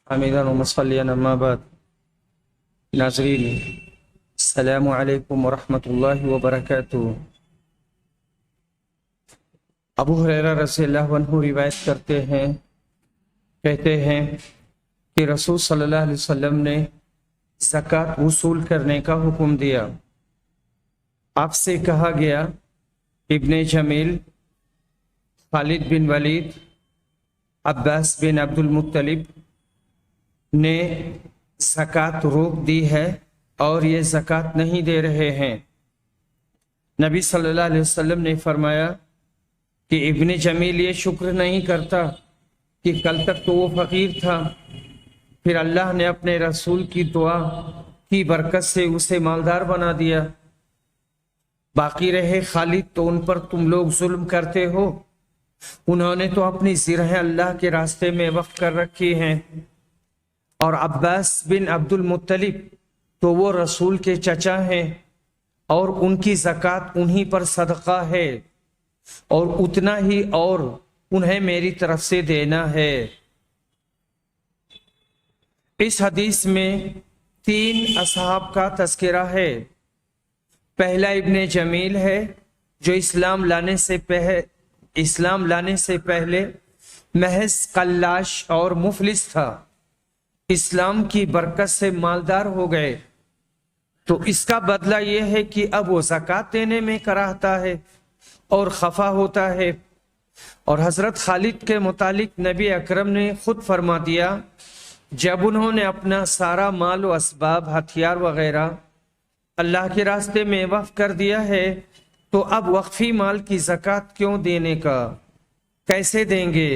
حمیداً و مصلیاً اما بعد. ناظرین السلام علیکم ورحمۃ اللہ وبرکاتہ. ابو ہریرہ رضی اللہ عنہ روایت کرتے ہیں، کہتے ہیں کہ رسول صلی اللہ علیہ وسلم نے زکوٰۃ وصول کرنے کا حکم دیا. آپ سے کہا گیا ابن جمیل، خالد بن ولید، عباس بن عبد المطلب نے زکوٰۃ روک دی ہے اور یہ زکوٰۃ نہیں دے رہے ہیں. نبی صلی اللہ علیہ وسلم نے فرمایا کہ ابن جمیل یہ شکر نہیں کرتا کہ کل تک تو وہ فقیر تھا، پھر اللہ نے اپنے رسول کی دعا کی برکت سے اسے مالدار بنا دیا. باقی رہے خالد تو ان پر تم لوگ ظلم کرتے ہو، انہوں نے تو اپنی زرہیں اللہ کے راستے میں وقف کر رکھی ہیں. اور عباس بن عبد المطلب تو وہ رسول کے چچا ہیں اور ان کی زکوٰۃ انہی پر صدقہ ہے اور اتنا ہی اور انہیں میری طرف سے دینا ہے. اس حدیث میں 3 اصحاب کا تذکرہ ہے. پہلا ابن جمیل ہے جو اسلام لانے سے پہلے محض قلاش اور مفلس تھا، اسلام کی برکت سے مالدار ہو گئے. تو اس کا بدلہ یہ ہے کہ اب وہ زکوٰۃ دینے میں کراہتا ہے اور خفا ہوتا ہے. اور حضرت خالد کے متعلق نبی اکرم نے خود فرما دیا، جب انہوں نے اپنا سارا مال و اسباب، ہتھیار وغیرہ اللہ کے راستے میں وقف کر دیا ہے تو اب وقفی مال کی زکوٰۃ کیوں دینے کا، کیسے دیں گے؟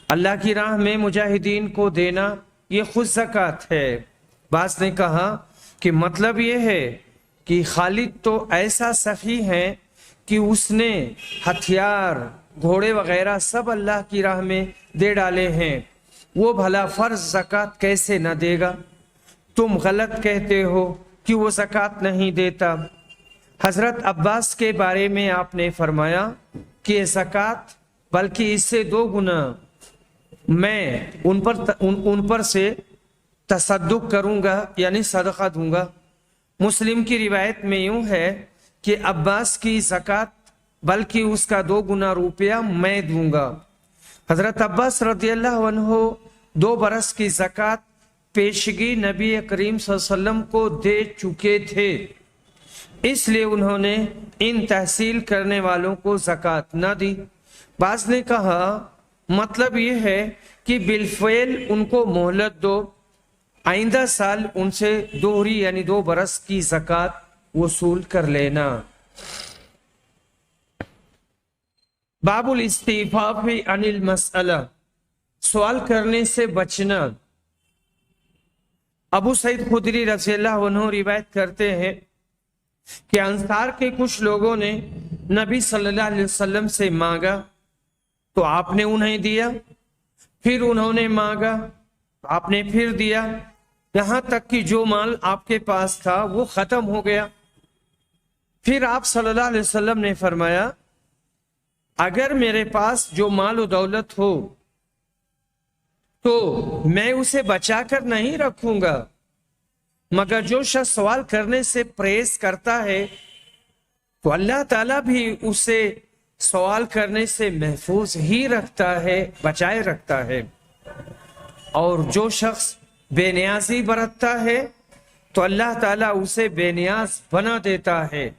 اللہ کی راہ میں مجاہدین کو دینا یہ خود زکوٰۃ ہے. بعض نے کہا کہ مطلب یہ ہے کہ خالد تو ایسا سخی ہے کہ اس نے ہتھیار، گھوڑے وغیرہ سب اللہ کی راہ میں دے ڈالے ہیں، وہ بھلا فرض زکوٰۃ کیسے نہ دے گا؟ تم غلط کہتے ہو کہ وہ زکوٰۃ نہیں دیتا. حضرت عباس کے بارے میں آپ نے فرمایا کہ زکوٰۃ بلکہ اس سے 2 گنا میں ان پر سے تصدق کروں گا، یعنی صدقہ دوں گا. مسلم کی روایت میں یوں ہے کہ عباس کی زکوٰۃ بلکہ اس کا 2 گنا روپیہ میں دوں گا. حضرت عباس رضی اللہ عنہ 2 برس کی زکوٰۃ پیشگی نبی کریم صلی اللہ علیہ وسلم کو دے چکے تھے، اس لیے انہوں نے ان تحصیل کرنے والوں کو زکوٰۃ نہ دی. بعض نے کہا مطلب یہ ہے کہ بالفعل ان کو مہلت دو، آئندہ سال ان سے دوہری یعنی 2 برس کی زکوٰۃ وصول کر لینا. باب الاستعفاف عن المسئلہ، سوال کرنے سے بچنا. ابو سعید خدری رضی اللہ عنہ روایت کرتے ہیں کہ انصار کے کچھ لوگوں نے نبی صلی اللہ علیہ وسلم سے مانگا تو آپ نے انہیں دیا، پھر انہوں نے مانگا تو آپ نے پھر دیا، یہاں تک کہ جو مال آپ کے پاس تھا وہ ختم ہو گیا. پھر آپ صلی اللہ علیہ وسلم نے فرمایا، اگر میرے پاس جو مال و دولت ہو تو میں اسے بچا کر نہیں رکھوں گا، مگر جو شخص سوال کرنے سے پرہیز کرتا ہے تو اللہ تعالیٰ بھی اسے سوال کرنے سے محفوظ ہی رکھتا ہے، بچائے رکھتا ہے. اور جو شخص بے نیازی برتتا ہے تو اللہ تعالیٰ اسے بے نیاز بنا دیتا ہے.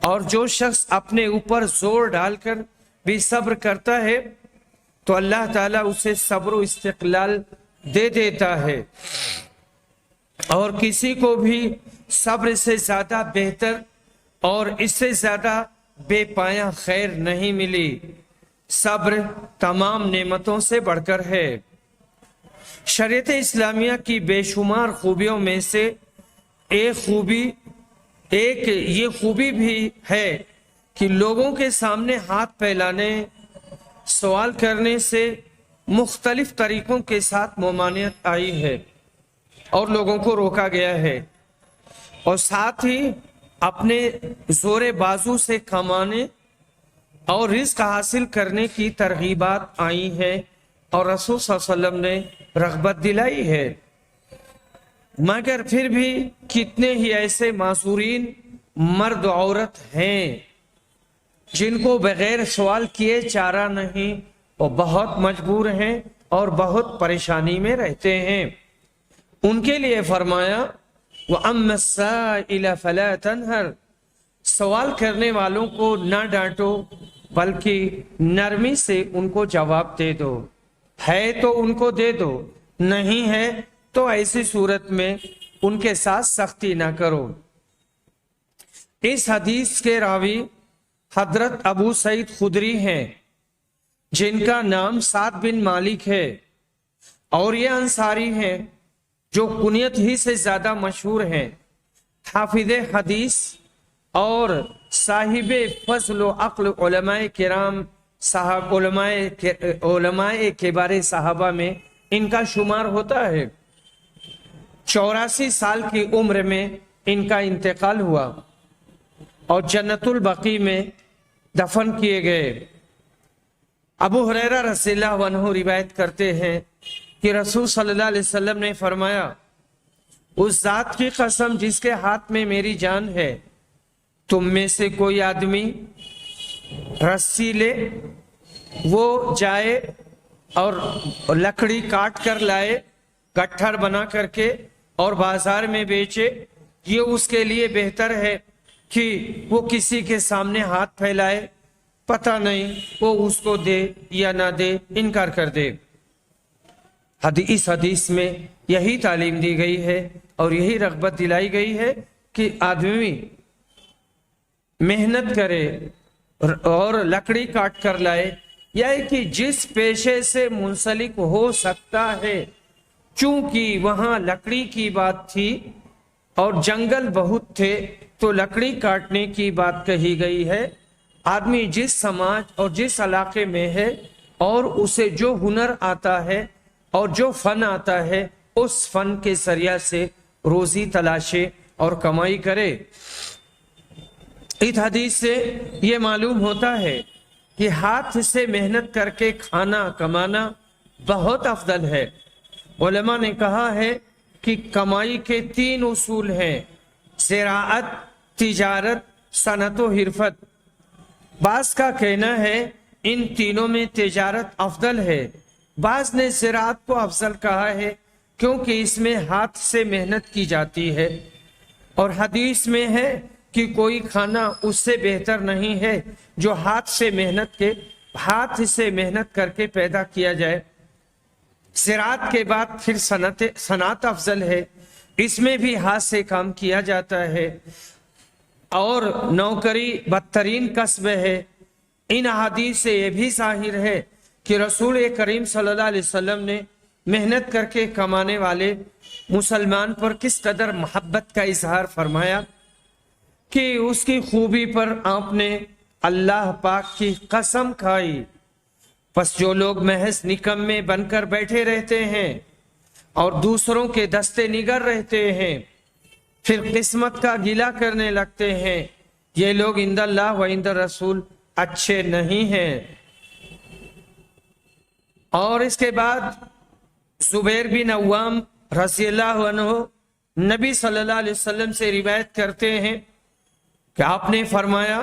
اور جو شخص اپنے اوپر زور ڈال کر بھی صبر کرتا ہے تو اللہ تعالیٰ اسے صبر و استقلال دے دیتا ہے. اور کسی کو بھی صبر سے زیادہ بہتر اور اس سے زیادہ بے پایہ خیر نہیں ملی. صبر تمام نعمتوں سے بڑھ کر ہے. شریعت اسلامیہ کی بے شمار خوبیوں میں سے ایک یہ خوبی بھی ہے کہ لوگوں کے سامنے ہاتھ پھیلانے، سوال کرنے سے مختلف طریقوں کے ساتھ ممانعت آئی ہے اور لوگوں کو روکا گیا ہے، اور ساتھ ہی اپنے زور بازو سے کمانے اور رزق حاصل کرنے کی ترغیبات آئی ہیں، اور رسول صلی اللہ علیہ وسلم نے رغبت دلائی ہے، مگر پھر بھی کتنے ہی ایسے معذورین مرد و عورت ہیں جن کو بغیر سوال کیے چارہ نہیں، اور بہت مجبور ہیں اور بہت پریشانی میں رہتے ہیں۔ ان کے لیے فرمایا وَأَمَّا السَّائِلَ فَلَا تَنْهَرْ، سوال کرنے والوں کو نہ ڈانٹو بلکہ نرمی سے ان کو جواب دے دو، ہے تو ان کو دے دو، نہیں ہے تو ایسی صورت میں ان کے ساتھ سختی نہ کرو۔ اس حدیث کے راوی حضرت ابو سعید خدری ہیں، جن کا نام سعد بن مالک ہے، اور یہ انصاری ہیں جو کنیت ہی سے زیادہ مشہور ہیں، حافظ حدیث اور صاحب فضل و عقل علماء کرام، صاحب علماء کبار صحابہ میں ان کا شمار ہوتا ہے۔ 84 سال کی عمر میں ان کا انتقال ہوا اور جنت البقیع میں دفن کیے گئے۔ ابو ہریرہ رضی اللہ عنہ روایت کرتے ہیں کہ رسول صلی اللہ علیہ وسلم نے فرمایا، اس ذات کی قسم جس کے ہاتھ میں میری جان ہے، تم میں سے کوئی آدمی رسی لے، وہ جائے اور لکڑی کاٹ کر لائے، گٹھر بنا کر کے اور بازار میں بیچے، یہ اس کے لیے بہتر ہے کہ وہ کسی کے سامنے ہاتھ پھیلائے، پتہ نہیں وہ اس کو دے یا نہ دے، انکار کر دے۔ اس حدیث میں یہی تعلیم دی گئی ہے اور یہی رغبت دلائی گئی ہے کہ آدمی محنت کرے اور لکڑی کاٹ کر لائے، یا کہ جس پیشے سے منسلک ہو سکتا ہے، چونکہ وہاں لکڑی کی بات تھی اور جنگل بہت تھے تو لکڑی کاٹنے کی بات کہی گئی ہے۔ آدمی جس سماج اور جس علاقے میں ہے اور اسے جو ہنر آتا ہے اور جو فن آتا ہے، اس فن کے ذریعہ سے روزی تلاشے اور کمائی کرے۔ اس حدیث سے یہ معلوم ہوتا ہے کہ ہاتھ سے محنت کر کے کھانا کمانا بہت افضل ہے۔ علماء نے کہا ہے کہ کمائی کے 3 اصول ہیں: زراعت، تجارت، صنعت و حرفت۔ بعض کا کہنا ہے ان تینوں میں تجارت افضل ہے، بعض نے زراعت کو افضل کہا ہے کیونکہ اس میں ہاتھ سے محنت کی جاتی ہے، اور حدیث میں ہے کہ کوئی کھانا اس سے بہتر نہیں ہے جو ہاتھ سے محنت کر کے پیدا کیا جائے۔ زراعت کے بعد پھر صنعت افضل ہے، اس میں بھی ہاتھ سے کام کیا جاتا ہے، اور نوکری بدترین کسب ہے۔ ان احادیث سے یہ بھی ظاہر ہے کہ رسول کریم صلی اللہ علیہ وسلم نے محنت کر کے کمانے والے مسلمان پر کس قدر محبت کا اظہار فرمایا کہ اس کی خوبی پر آپ نے اللہ پاک کی قسم کھائی۔ پس جو لوگ محض نکمے بن کر بیٹھے رہتے ہیں اور دوسروں کے دستے نگر رہتے ہیں، پھر قسمت کا گلہ کرنے لگتے ہیں، یہ لوگ عند اللہ و عند رسول اچھے نہیں ہیں۔ اور اس کے بعد زبیر بن عوام رضی اللہ عنہ نبی صلی اللہ علیہ وسلم سے روایت کرتے ہیں کہ آپ نے فرمایا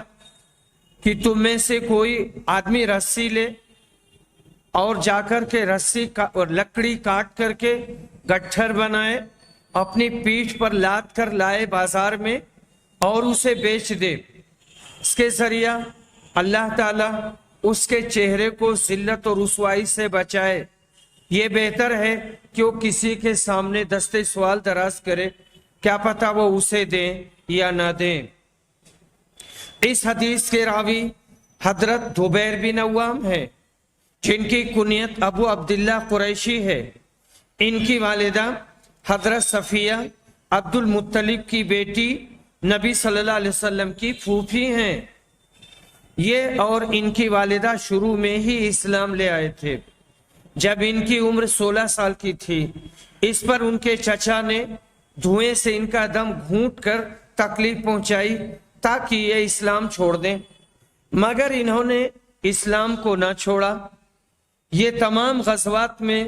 کہ تم میں سے کوئی آدمی رسی لے اور جا کر کے لکڑی کاٹ کر کے گٹھر بنائے، اپنی پیٹھ پر لاد کر لائے بازار میں اور اسے بیچ دے۔ اس کے ذریعہ اللہ تعالیٰ اس کے چہرے کو ذلت اور رسوائی سے بچائے۔ یہ بہتر ہے کہ وہ کسی کے سامنے دستے سوال دراز کرے، کیا پتہ وہ اسے دیں یا نہ دیں۔ اس حدیث کے راوی حضرت زبیر بن عوام ہے، جن کی کنیت ابو عبداللہ قریشی ہے۔ ان کی والدہ حضرت صفیہ عبد المطلب کی بیٹی نبی صلی اللہ علیہ وسلم کی پھوپھی ہیں۔ یہ اور ان کی والدہ شروع میں ہی اسلام لے آئے تھے جب ان کی عمر 16 سال کی تھی۔ اس پر ان کے چچا نے دھوئیں سے ان کا دم گھونٹ کر تکلیف پہنچائی تاکہ یہ اسلام چھوڑ دیں، مگر انہوں نے اسلام کو نہ چھوڑا۔ یہ تمام غزوات میں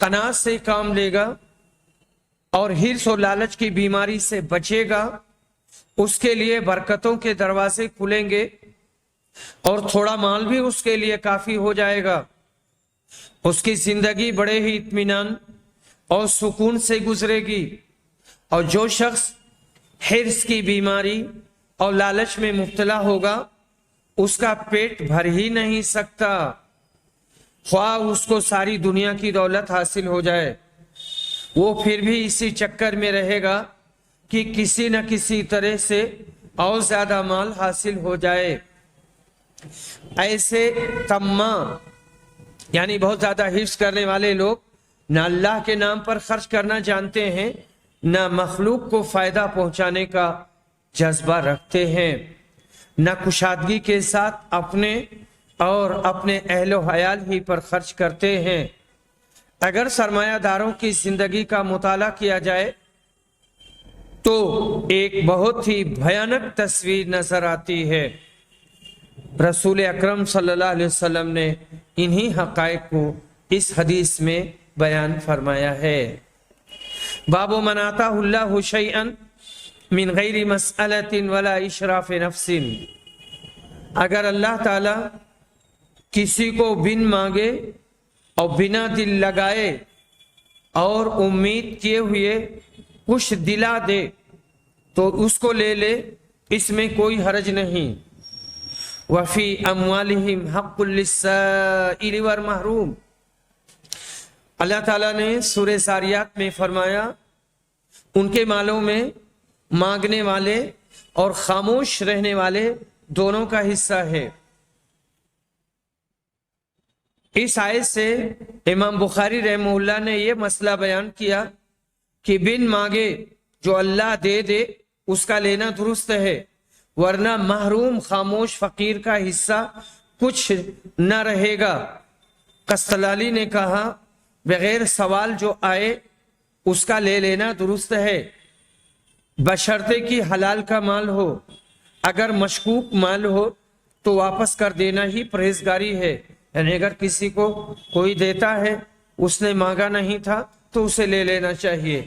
قناعت سے کام لے گا اور ہرس و لالچ کی بیماری سے بچے گا، اس کے لیے برکتوں کے دروازے کھلیں گے اور تھوڑا مال بھی اس کے لیے کافی ہو جائے گا۔ اس کی زندگی بڑے ہی اطمینان اور سکون سے گزرے گی۔ اور جو شخص حرص کی بیماری اور لالچ میں مبتلا ہوگا، اس کا پیٹ بھر ہی نہیں سکتا، خواہ اس کو ساری دنیا کی دولت حاصل ہو جائے، وہ پھر بھی اسی چکر میں رہے گا کہ کسی نہ کسی طرح سے اور زیادہ مال حاصل ہو جائے۔ ایسے طماع یعنی بہت زیادہ حرص کرنے والے لوگ نہ اللہ کے نام پر خرچ کرنا جانتے ہیں، نہ مخلوق کو فائدہ پہنچانے کا جذبہ رکھتے ہیں، نہ کشادگی کے ساتھ اپنے اور اپنے اہل و عیال ہی پر خرچ کرتے ہیں۔ اگر سرمایہ داروں کی زندگی کا مطالعہ کیا جائے تو ایک بہت ہی بھیانک تصویر نظر آتی ہے۔ رسول اکرم صلی اللہ علیہ وسلم نے انہی حقائق کو اس حدیث میں بیان فرمایا ہے۔ باب من آتاہ اللہ شیئا من غیر مسئلۃ ولا اشراف نفس، اگر اللہ تعالی کسی کو بن مانگے اور بنا دل لگائے اور امید کیے ہوئے کچھ دلا دے تو اس کو لے لے، اس میں کوئی حرج نہیں۔ وفی اموالہم حق للسائل والمحروم، اللہ تعالیٰ نے سورہ زاریات میں فرمایا ان کے مالوں میں مانگنے والے اور خاموش رہنے والے دونوں کا حصہ ہے۔ اس آیت سے امام بخاری رحمہ اللہ نے یہ مسئلہ بیان کیا کہ بن مانگے جو اللہ دے دے اس کا لینا درست ہے، ورنہ محروم خاموش فقیر کا حصہ کچھ نہ رہے گا۔ قسطلالی نے کہا بغیر سوال جو آئے اس کا لے لینا درست ہے، بشرطے کہ حلال کا مال ہو۔ اگر مشکوک مال ہو تو واپس کر دینا ہی پرہیزگاری ہے، یعنی اگر کسی کو کوئی دیتا ہے، اس نے مانگا نہیں تھا تو اسے لے لینا چاہیے،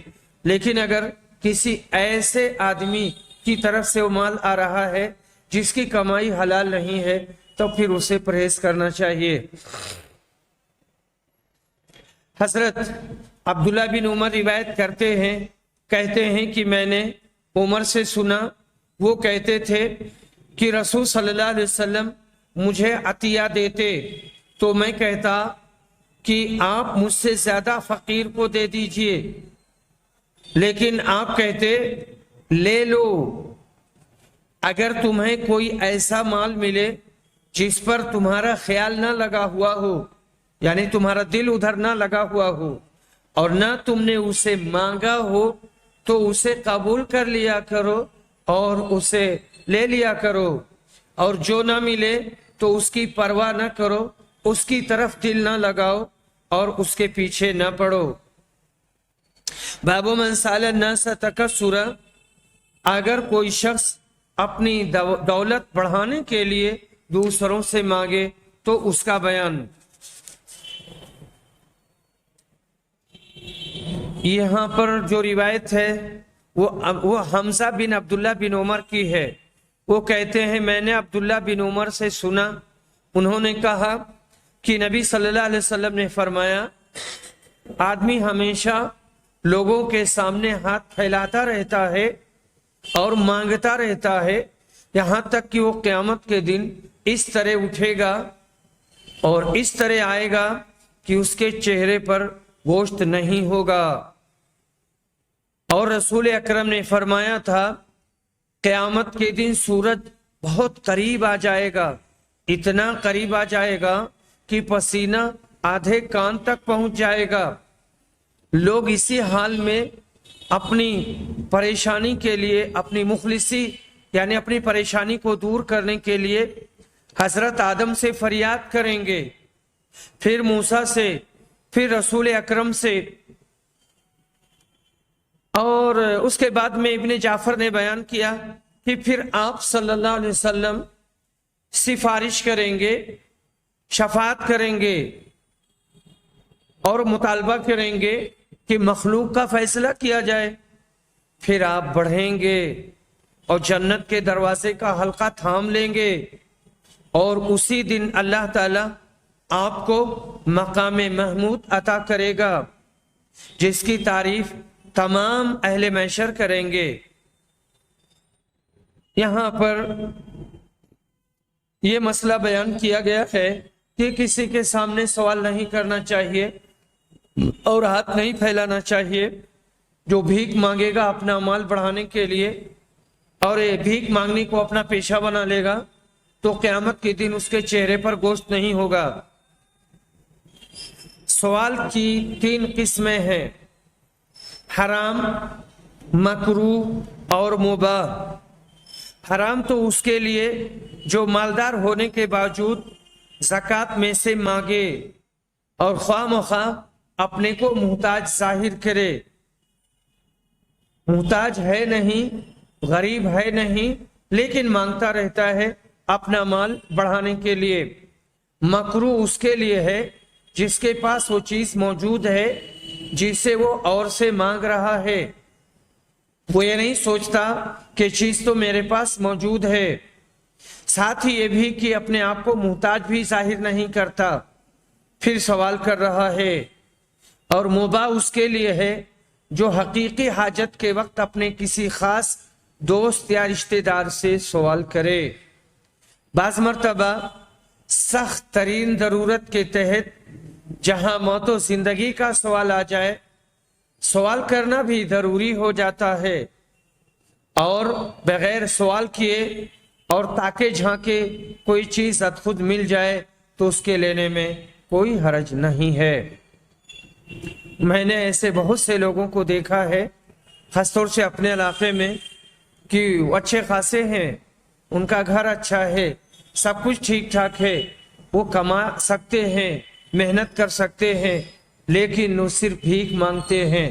لیکن اگر کسی ایسے آدمی کی طرف سے وہ مال آ رہا ہے جس کی کمائی حلال نہیں ہے تو پھر اسے پرہیز کرنا چاہیے۔ حضرت عبداللہ بن عمر روایت کہتے ہیں کہ میں نے عمر سے سنا، وہ کہتے تھے کہ رسول صلی اللہ علیہ وسلم مجھے عطیہ دیتے تو میں کہتا کہ آپ مجھ سے زیادہ فقیر کو دے دیجئے، لیکن آپ کہتے لے لو۔ اگر تمہیں کوئی ایسا مال ملے جس پر تمہارا خیال نہ لگا ہوا ہو، یعنی تمہارا دل ادھر نہ لگا ہوا ہو اور نہ تم نے اسے مانگا ہو، تو اسے قبول کر لیا کرو اور اسے لے لیا کرو، اور جو نہ ملے تو اس کی پرواہ نہ کرو، اس کی طرف دل نہ لگاؤ اور اس کے پیچھے نہ پڑو۔ باب من سال الناس تکثرا، اگر کوئی شخص اپنی دولت بڑھانے کے لیے دوسروں سے مانگے تو اس کا بیان۔ یہاں پر جو روایت ہے وہ حمزہ بن عبداللہ بن عمر کی ہے۔ وہ کہتے ہیں میں نے عبداللہ بن عمر سے سنا، انہوں نے کہا کہ نبی صلی اللہ علیہ وسلم نے فرمایا آدمی ہمیشہ لوگوں کے سامنے ہاتھ پھیلاتا رہتا ہے اور مانگتا رہتا ہے، یہاں تک کہ وہ قیامت کے دن اس طرح اٹھے گا اور اس طرح آئے گا کہ اس کے چہرے پر گوشت نہیں ہوگا۔ اور رسول اکرم نے فرمایا تھا قیامت کے دن سورج بہت قریب آ جائے گا، اتنا قریب آ جائے گا کہ پسینہ آدھے کان تک پہنچ جائے گا۔ لوگ اسی حال میں اپنی پریشانی کے لیے، اپنی مخلصی یعنی اپنی پریشانی کو دور کرنے کے لیے حضرت آدم سے فریاد کریں گے، پھر موسیٰ سے، پھر رسول اکرم سے، اور اس کے بعد میں ابن جعفر نے بیان کیا کہ پھر آپ صلی اللہ علیہ وسلم سفارش کریں گے، شفاعت کریں گے۔ اور مطالبہ کریں گے کہ مخلوق کا فیصلہ کیا جائے، پھر آپ بڑھیں گے اور جنت کے دروازے کا حلقہ تھام لیں گے، اور اسی دن اللہ تعالی آپ کو مقام محمود عطا کرے گا جس کی تعریف تمام اہل محشر کریں گے۔ یہاں پر یہ مسئلہ بیان کیا گیا ہے کہ کسی کے سامنے سوال نہیں کرنا چاہیے اور ہاتھ نہیں پھیلانا چاہیے۔ جو بھیک مانگے گا اپنا مال بڑھانے کے لیے اور یہ بھیک مانگنے کو اپنا پیشہ بنا لے گا تو قیامت کے دن اس کے چہرے پر گوشت نہیں ہوگا۔ سوال کی 3 قسمیں ہیں: حرام، مکروہ اور مباح۔ حرام تو اس کے لیے جو مالدار ہونے کے باوجود زکوٰۃ میں سے مانگے اور خواہ مخواہ اپنے کو محتاج ظاہر کرے، محتاج ہے نہیں، غریب ہے نہیں، لیکن مانگتا رہتا ہے اپنا مال بڑھانے کے لیے۔ مکروہ اس کے لیے ہے جس کے پاس وہ چیز موجود ہے جسے وہ اور سے مانگ رہا ہے، وہ یہ نہیں سوچتا کہ چیز تو میرے پاس موجود ہے، ساتھ ہی یہ بھی کہ اپنے آپ کو محتاج بھی ظاہر نہیں کرتا، پھر سوال کر رہا ہے۔ اور مباح اس کے لیے ہے جو حقیقی حاجت کے وقت اپنے کسی خاص دوست یا رشتہ دار سے سوال کرے۔ بعض مرتبہ سخت ترین ضرورت کے تحت جہاں موت و زندگی کا سوال آ جائے، سوال کرنا بھی ضروری ہو جاتا ہے، اور بغیر سوال کیے اور تاکے جھانکے کوئی چیز خود مل جائے تو اس کے لینے میں کوئی حرج نہیں ہے۔ میں نے ایسے بہت سے لوگوں کو دیکھا ہے، خاص طور سے اپنے علاقے میں، کہ وہ اچھے خاصے ہیں، ان کا گھر اچھا ہے، سب کچھ ٹھیک ٹھاک ہے، وہ کما سکتے ہیں، محنت کر سکتے ہیں، لیکن وہ صرف بھیک مانگتے ہیں۔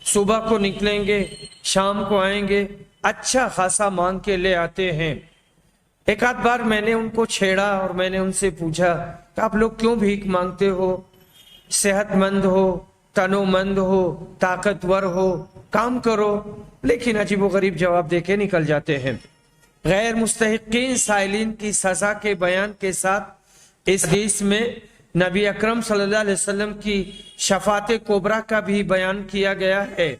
صبح کو نکلیں گے، شام کو آئیں گے، اچھا خاصا مانگ کے لے آتے ہیں۔ ایک آدھ بار میں نے ان کو چھیڑا اور میں نے ان سے پوچھا کہ آپ لوگ کیوں بھیک مانگتے ہو؟ صحت مند ہو، تنو مند ہو، طاقتور ہو، کام کرو، لیکن عجیب و غریب جواب دے کے نکل جاتے ہیں۔ غیر مستحقین سائلین کی سزا کے بیان کے ساتھ اس حدیث میں نبی اکرم صلی اللہ علیہ وسلم کی شفاعت کبریٰ کا بھی بیان کیا گیا ہے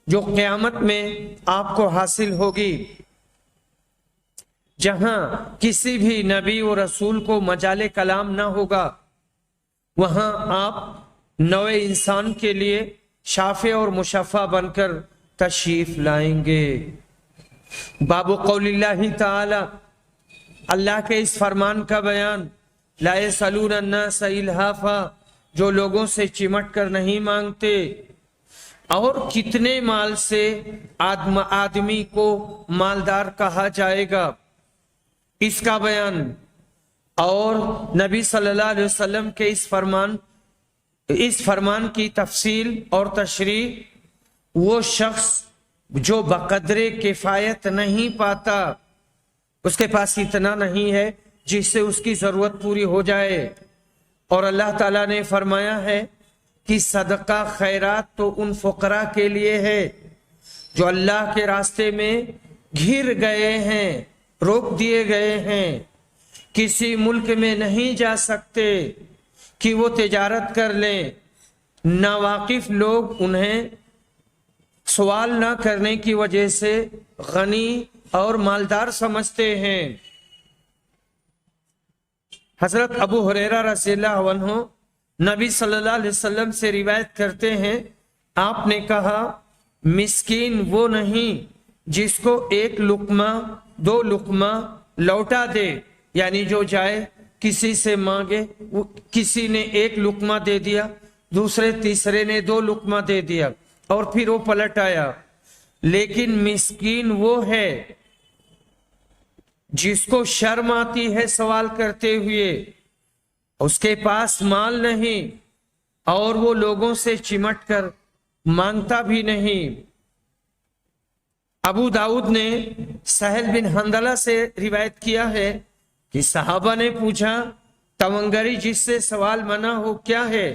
جو قیامت میں آپ کو حاصل ہوگی، جہاں کسی بھی نبی و رسول کو مجال کلام نہ ہوگا، وہاں آپ نوع انسان کے لیے شافع اور مشفع بن کر تشریف لائیں گے۔ باب قول اللہ تعالی، اللہ کے اس فرمان کا بیان، لا یسألون الناس الحافا، جو لوگوں سے چمٹ کر نہیں مانگتے، اور کتنے مال سے آدمی کو مالدار کہا جائے گا، اس کا بیان، اور نبی صلی اللہ علیہ وسلم کے اس فرمان کی تفصیل اور تشریح۔ وہ شخص جو بقدر کفایت نہیں پاتا، اس کے پاس اتنا نہیں ہے جس سے اس کی ضرورت پوری ہو جائے، اور اللہ تعالیٰ نے فرمایا ہے کہ صدقہ خیرات تو ان فقراء کے لیے ہے جو اللہ کے راستے میں گھر گئے ہیں، روک دیے گئے ہیں، کسی ملک میں نہیں جا سکتے کہ وہ تجارت کر لیں، ناواقف لوگ انہیں سوال نہ کرنے کی وجہ سے غنی اور مالدار سمجھتے ہیں۔ حضرت ابو ہریرہ رضی اللہ عنہ نبی صلی اللہ علیہ وسلم سے روایت کرتے ہیں، آپ نے کہا، مسکین وہ نہیں جس کو 1 لقمہ 2 لقمہ لوٹا دے، یعنی جو جائے کسی سے مانگے، وہ کسی نے 1 لقمہ دے دیا، دوسرے تیسرے نے 2 لقمہ دے دیا، اور پھر وہ پلٹ آیا، لیکن مسکین وہ ہے جس کو شرم آتی ہے سوال کرتے ہوئے، اس کے پاس مال نہیں اور وہ لوگوں سے چمٹ کر مانگتا بھی نہیں۔ ابو داؤد نے سہل بن حنظلہ سے روایت کیا ہے کہ صحابہ نے پوچھا، تونگری جس سے سوال منع ہو کیا ہے؟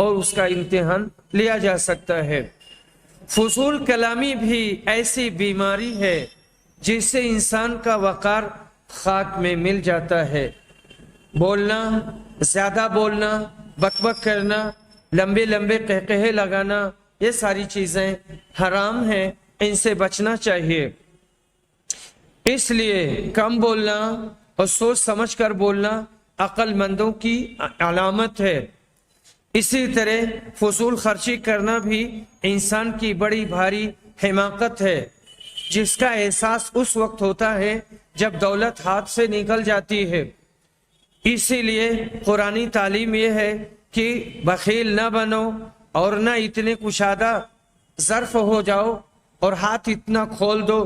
اور اس کا امتحان لیا جا سکتا ہے۔ فضول کلامی بھی ایسی بیماری ہے جس سے انسان کا وقار خاک میں مل جاتا ہے۔ بولنا، زیادہ بولنا، بک بک کرنا، لمبے لمبے قہقہے لگانا، یہ ساری چیزیں حرام ہیں، ان سے بچنا چاہیے۔ اس لیے کم بولنا اور سوچ سمجھ کر بولنا عقل مندوں کی علامت ہے۔ اسی طرح فضول خرچی کرنا بھی انسان کی بڑی بھاری حماقت ہے، جس کا احساس اس وقت ہوتا ہے جب دولت ہاتھ سے نکل جاتی ہے۔ اسی لیے قرآنی تعلیم یہ ہے کہ بخیل نہ بنو اور نہ اتنے کشادہ ظرف ہو جاؤ اور ہاتھ اتنا کھول دو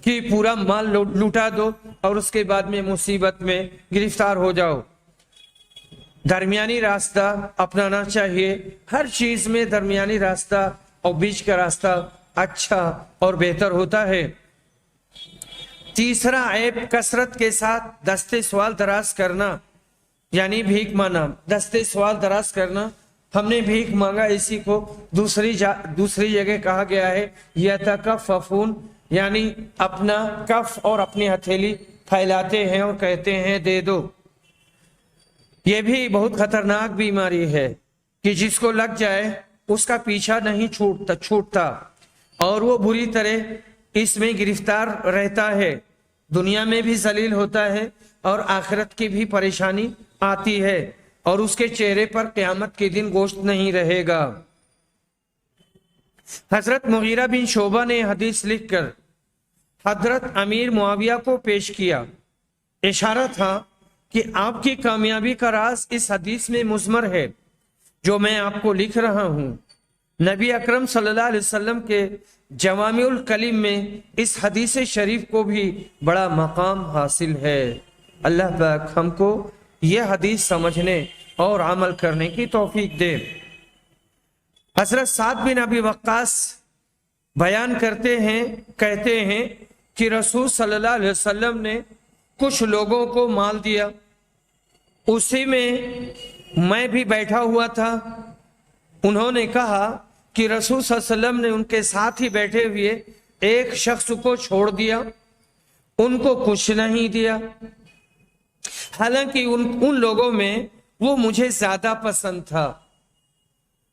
کہ پورا مال لوٹا دو اور اس کے بعد میں مصیبت میں گرفتار ہو جاؤ۔ درمیانی راستہ اپنانا چاہیے، ہر چیز میں درمیانی راستہ اور بیچ کا راستہ اچھا اور بہتر ہوتا ہے۔ تیسرا عیب کثرت کے ساتھ دستے سوال دراز کرنا، یعنی بھیک مانگنا۔ دستے سوال دراز کرنا، ہم نے بھیک مانگا، اسی کو دوسری جگہ کہا گیا ہے یتکففون، یعنی اپنا کف اور اپنی ہتھیلی پھیلاتے ہیں اور کہتے ہیں دے دو۔ یہ بھی بہت خطرناک بیماری ہے کہ جس کو لگ جائے اس کا پیچھا نہیں چھوٹتا اور وہ بری طرح اس میں گرفتار رہتا ہے، دنیا میں بھی ذلیل ہوتا ہے اور آخرت کی بھی پریشانی آتی ہے اور اس کے چہرے پر قیامت کے دن گوشت نہیں رہے گا۔ حضرت مغیرہ بن شعبہ نے حدیث لکھ کر حضرت امیر معاویہ کو پیش کیا، اشارہ تھا کہ آپ کی کامیابی کا راز اس حدیث میں مضمر ہے جو میں آپ کو لکھ رہا ہوں۔ نبی اکرم صلی اللہ علیہ وسلم کے جوامع الکلم میں اس حدیث شریف کو بھی بڑا مقام حاصل ہے۔ اللہ پاک ہم کو یہ حدیث سمجھنے اور عمل کرنے کی توفیق دے۔ حضرت سعد بن ابی وقاص بیان کہتے ہیں کہ رسول صلی اللہ علیہ وسلم نے کچھ لوگوں کو مال دیا، اسی میں بھی بیٹھا ہوا تھا۔ انہوں نے کہا کہ رسول صلی اللہ علیہ وسلم نے ان کے ساتھ ہی بیٹھے ہوئے ایک شخص کو چھوڑ دیا، ان کو کچھ نہیں دیا، حالانکہ ان لوگوں میں وہ مجھے زیادہ پسند تھا۔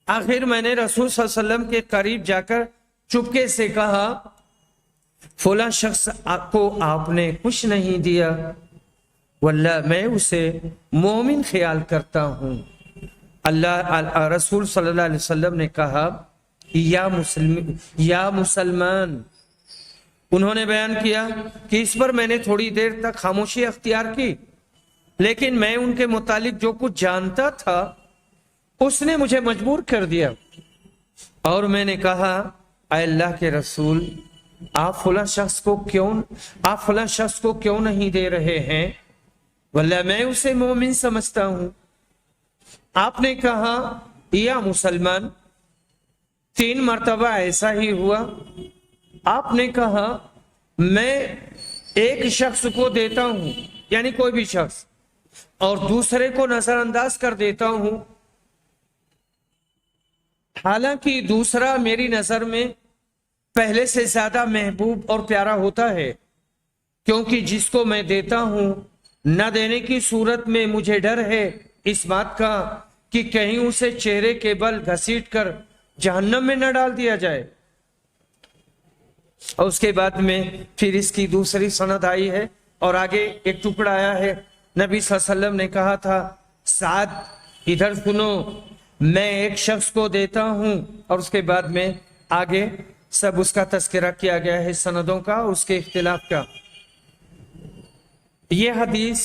آخر میں نے رسول صلی اللہ علیہ وسلم کے قریب جا کر چپکے سے کہا فلاں شخص کو آپ نے کچھ نہیں دیا، واللہ میں اسے مومن خیال کرتا ہوں۔ رسول صلی اللہ علیہ وسلم نے کہا یا مسلمان۔ انہوں نے بیان کیا کہ اس پر میں نے تھوڑی دیر تک خاموشی اختیار کی، لیکن میں ان کے متعلق جو کچھ جانتا تھا اس نے مجھے مجبور کر دیا، اور میں نے کہا اے اللہ کے رسول، آپ فلاں شخص کو کیوں نہیں دے رہے ہیں؟ واللہ میں اسے مومن سمجھتا ہوں۔ آپ نے کہا یا مسلمان۔ 3 مرتبہ ایسا ہی ہوا۔ آپ نے کہا میں ایک شخص کو دیتا ہوں، یعنی کوئی بھی شخص، اور دوسرے کو نظر انداز کر دیتا ہوں، حالانکہ دوسرا میری نظر میں پہلے سے زیادہ محبوب اور پیارا ہوتا ہے، کیونکہ جس کو میں دیتا ہوں نہ دینے کی صورت میں مجھے ڈر ہے اس بات کا کہ کہیں اسے چہرے کے بل گھسیٹ کر جہنم میں نہ ڈال دیا جائے۔ اور اس کے بعد میں پھر اس کی دوسری سند آئی ہے اور آگے ایک ٹکڑا آیا ہے۔ نبی صلی اللہ علیہ وسلم نے کہا تھا سعد ادھر سنو، میں ایک شخص کو دیتا ہوں، اور اس کے بعد میں آگے سب اس کا تذکرہ کیا گیا ہے، سندوں کا، اس کے اختلاف کا۔ یہ حدیث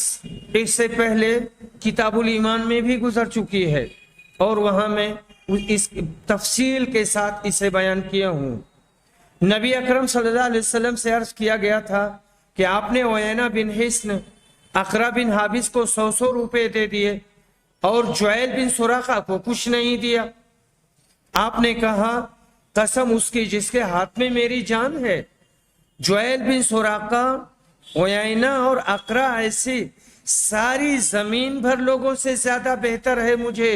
اس سے پہلے کتاب الایمان میں بھی گزر چکی ہے اور وہاں میں اس تفصیل کے ساتھ اسے بیان کیا ہوں۔ نبی اکرم صلی اللہ علیہ وسلم سے عرض کیا گیا تھا کہ آپ نے عیینہ بن حصن اقرا بن حابس کو 100 روپے دے دیے اور جویل بن سراقہ کو کچھ نہیں دیا۔ آپ نے کہا قسم اس کی جس کے ہاتھ میں میری جان ہے، جویل بن سراقہ، عیینہ اور اقرا ایسی ساری زمین بھر لوگوں سے زیادہ بہتر ہے مجھے،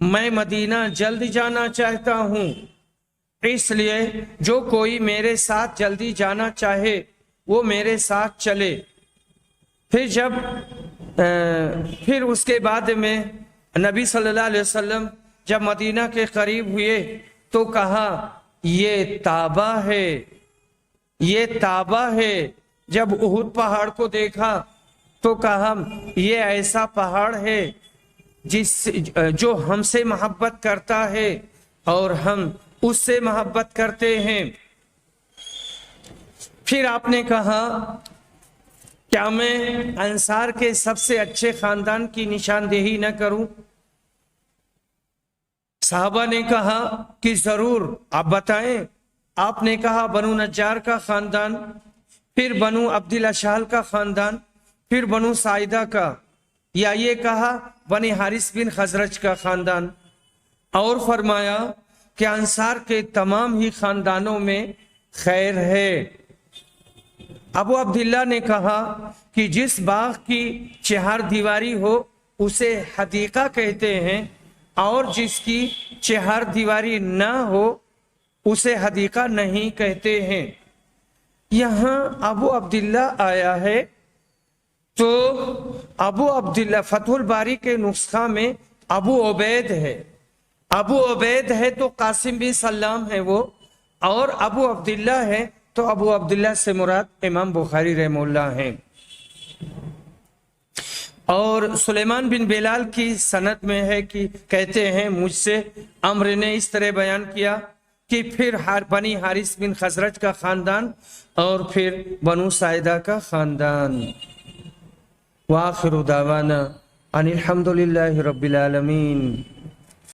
میں مدینہ جلد جانا چاہتا ہوں، اس لیے جو کوئی میرے ساتھ جلدی جانا چاہے وہ میرے ساتھ چلے۔ پھر اس کے بعد میں نبی صلی اللہ علیہ وسلم جب مدینہ کے قریب ہوئے تو کہا یہ تابہ ہے، یہ تابہ ہے۔ جب احد پہاڑ کو دیکھا تو کہا یہ ایسا پہاڑ ہے جو ہم سے محبت کرتا ہے اور ہم اس سے محبت کرتے ہیں۔ پھر آپ نے کہا کیا میں انصار کے سب سے اچھے خاندان کی نشاندہی نہ کروں؟ صحابہ نے کہا کہ ضرور، آپ بتائیں۔ آپ نے کہا بنو نجار کا خاندان، پھر بنو عبد الاشہل کا خاندان، پھر بنو ساعدہ کا، یا یہ کہا بنی حارث بن خزرج کا خاندان، اور فرمایا کہ انصار کے تمام ہی خاندانوں میں خیر ہے۔ ابو عبداللہ نے کہا کہ جس باغ کی چہار دیواری ہو اسے حدیقہ کہتے ہیں، اور جس کی چہار دیواری نہ ہو اسے حدیقہ نہیں کہتے ہیں۔ یہاں ابو عبداللہ آیا ہے تو ابو عبداللہ فتح الباری کے نسخہ میں ابو عبید ہے، ابو عبید ہے تو قاسم بن سلام ہے وہ، اور ابو عبداللہ ہے تو ابو عبداللہ سے مراد امام بخاری رحمہ اللہ ہیں۔ اور سلیمان بن بلال کی سند میں ہے کہ کہتے ہیں مجھ سے عمرو نے اس طرح بیان کیا کہ پھر بنی حارث بن خزرج کا خاندان اور پھر بنو ساعدہ کا خاندان۔ وآخر دعوانا ان الحمد للہ رب العالمین۔